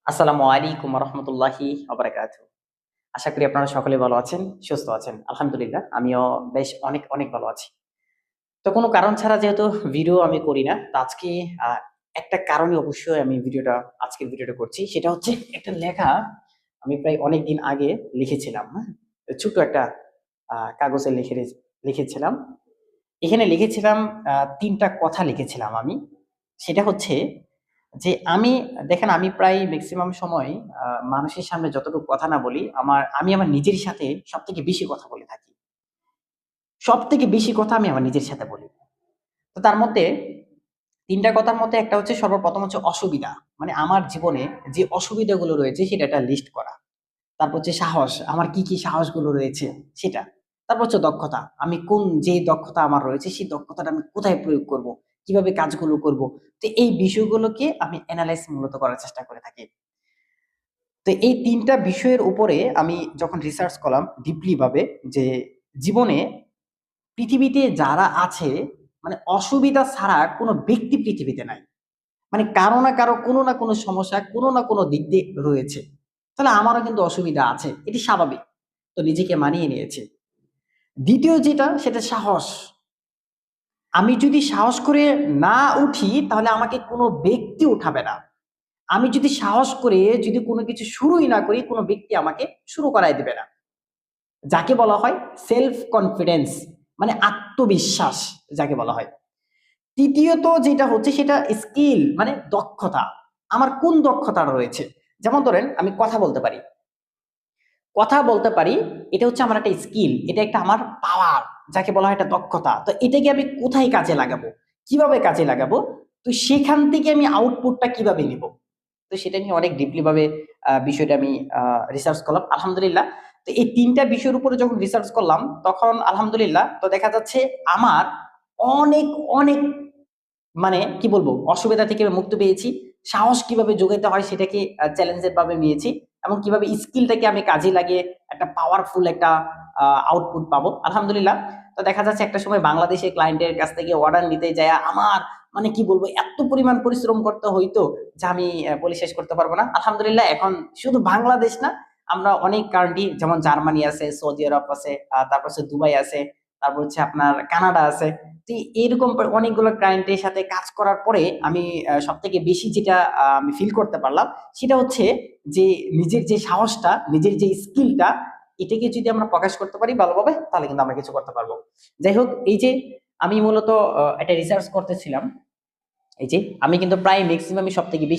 আসসালামু আলাইকুম রহমতুল্লাহি ওবারাকাতুহু। আশা করি আপনারা সকলে ভালো আছেন, সুস্থ আছেন। আলহামদুলিল্লাহ আমিও বেশ অনেক, অনেক ভালো আছি। তো কোনো কারণ ছাড়া যেহেতু ভিডিও আমি করি না, তো আজকে আ একটা কারণে অবশ্যই আমি আজকের ভিডিওটা করছি। সেটা হচ্ছে একটা লেখা আমি প্রায় অনেকদিন আগে লিখেছিলাম, হ্যাঁ? ছোট্ট একটা কাগজে লিখেছিলাম। এখানে লিখেছিলাম ৩ টা কথা লিখেছিলাম আমি। সেটা হচ্ছে যে দেখেন আমি প্রায় মেক্সিমাম সময় মানুষের সামনে যতটুকু কথা না বলি, আমি আমার নিজের সাথে সবথেকে বেশি কথা বলে থাকি। সবথেকে বেশি কথা আমি আমার নিজের সাথে বলি। তো তার মধ্যে ৩ টা কথার মধ্যে একটা হচ্ছে সর্বপ্রথম হচ্ছে অসুবিধা। মানে আমার জীবনে যে অসুবিধাগুলো রয়েছে সেটা একটা লিস্ট করা। তারপর হচ্ছে সাহস, আমার কি, কি সাহসগুলো রয়েছে সেটা। তারপর হচ্ছে দক্ষতা। যে দক্ষতা আমার রয়েছে সেই দক্ষতাটা আমি কোথায় প্রয়োগ করব? কিভাবে কাজগুলো করব? তো এই বিষয়গুলোকে আমি এনালাইজ মূলত করার চেষ্টা করে থাকি। তো এই ৩ টা বিষয়ের উপরে আমি যখন রিসার্চ করলাম ডিপলি ভাবে যে জীবনে পৃথিবীতে যারা আছে মানে অসুবিধা ছাড়া কোনো ব্যক্তি পৃথিবীতে নাই। মানে কারো না কারো কোনো না কোনো সমস্যা কোনো না কোনো দিক দিয়ে রয়েছে। তাহলে আমারও কিন্তু অসুবিধা আছে। এটি স্বাভাবিক। তো নিজেকে মানিয়ে নিয়েছি। ২য় যেটা সেটা সাহস। আমি যদি সাহস করে না উঠি তাহলে আমাকে কোনো ব্যক্তি উঠাবে না। আমি যদি সাহস করে যদি কোনো কিছু শুরুই না করি কোনো ব্যক্তি আমাকে শুরু করায় দিবে না। যাকে বলা হয় সেলফ কনফিডেন্স মানে আত্মবিশ্বাস যাকে বলা হয়। ৩য়ত যেটা হচ্ছে সেটা স্কিল মানে দক্ষতা। আমার কোন দক্ষতা রয়েছে? যেমন ধরেন আমি কথা বলতে পারি। কথা বলতে পারি, এটা হচ্ছে আমার একটা স্কিল। এটা একটা আমার পাওয়ার, যাকে বলা হয় একটা দক্ষতা। তো এটাকে আমি কোথায় কাজে লাগাবো? কিভাবে কাজে লাগাবো? তো সেখান থেকে আমি আউটপুটটা কিভাবে নিবো? তো সেটা নিয়ে অনেক ডিপলি ভাবে বিষয়টা আমি রিসার্চ করলাম। আলহামদুলিল্লাহ। তো এই ৩ টা বিষয়ের উপরে যখন রিসার্চ করলাম, তখন আলহামদুলিল্লাহ তো দেখা যাচ্ছে আমার অনেক, অনেক মানে কি বলবো? অসুবিধা থেকে আমি মুক্তি পেয়েছি। সাহস কিভাবে যোগাইতে হয় সেটাকে চ্যালেঞ্জের ভাবে নিয়েছি এবং কিভাবে স্কিলটাকে আমি কাজে লাগিয়ে একটা পাওয়ারফুল একটা আউটপুট পাবো। আলহামদুলিল্লাহ। তো দেখা যাচ্ছে একটা সময় বাংলাদেশের ক্লায়েন্টের কাছ থেকে অর্ডার নিতে যাইয়া আমার মানে কি বলবো? এত পরিমাণ পরিশ্রম করতে হইতো যা আমি বলে শেষ করতে পারব না। আলহামদুলিল্লাহ এখন শুধু বাংলাদেশ না, আমরা অনেক কান্ট্রি যেমন জার্মানি আছে, সৌদি আরব আছে, তারপর হচ্ছে দুবাই আছে, তারপর হচ্ছে আপনার কানাডা আছে। তো এরকম অনেকগুলো ক্লায়েন্টের সাথে কাজ করার পরে আমি সবথেকে বেশি যেটা আমি ফিল করতে পারলাম সেটা হচ্ছে যে নিজের যে সাহসটা, নিজের যে স্কিলটা এটাকে যদি আমরা প্রকাশ করতে পারি ভালোভাবে তাহলে কিন্তু আমরা কিছু করতে পারবো। যাই হোক এই যে আমি মূলত একটা রিসার্চ করতেছিলাম। এই যে আমি কিন্তু প্রায় মেক্সিমামই সবথেকে বেশি